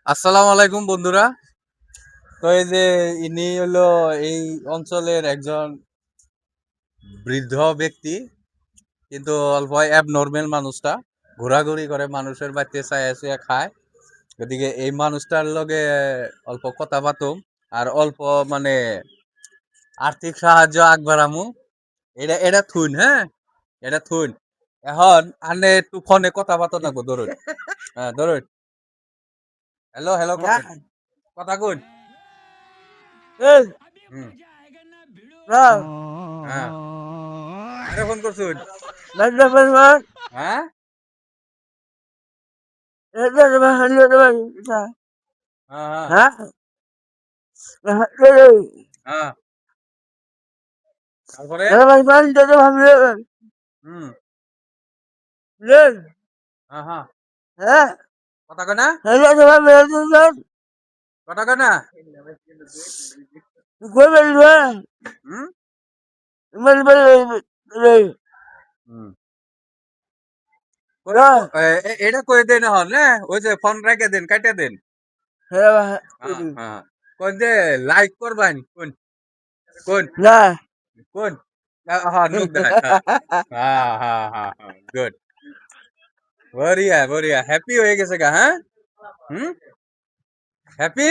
আসসালামু আলাইকুম বন্ধুরা। তো এই যে ইনি হলো এই অঞ্চলের একজন বৃদ্ধ ব্যক্তি, কিন্তু অল্প অ্যাবনর্মাল মানুষটা ঘোরাঘুরি করে মানুষের বাড়িতে চায় শুয়ে খায়। গতিকে এই মানুষটার লগে অল্প কথা বাতুম আর অল্প মানে আর্থিক সাহায্য আগবাড়ামু। এটা এটা থুন, হ্যাঁ, এটা থুন। এখন আনে একটু ফোনে কথা বার্তা থাকবো, ধরুন। হ্যাঁ, ধরুন। হ্যালো হ্যালো, হ্যাঁ, কথা কই। এই হুম। দাও, হ্যাঁ, কারে ফোন করছুন? বান্দা পরিবার, হ্যাঁ এটা তোমার হারিয়ে দেবেন, এটা, হ্যাঁ হ্যাঁ হ্যাঁ, হারিয়ে দেবেন, হ্যাঁ, তারপরে এটা পরিবার, এটা ভাবিয়ে দেবেন, হুম বুঝলেন? হ্যাঁ হ্যাঁ, হ্যাঁ, কথা কয় না, এটা তোমার মেয়ে দিলেন, কথা কয় না। কই বেরিবেন, হুম বেরিবেন, হুম হ্যাঁ, এটা কয়ে দেন হন, হ্যাঁ, ওই যে ফোন রেখে দেন, কাটে দেন। হ্যাঁ হ্যাঁ, কোন যে লাইক করবেন, কোন কোন না, কোন, হ্যাঁ নুক দেয়, হ্যাঁ হ্যাঁ হ্যাঁ হ্যাঁ হ্যাঁ, গুড, বড়িয়া বড়িয়া, হ্যাপি হয়ে গেছে গা, হ্যাঁ, হুম, হ্যাপি।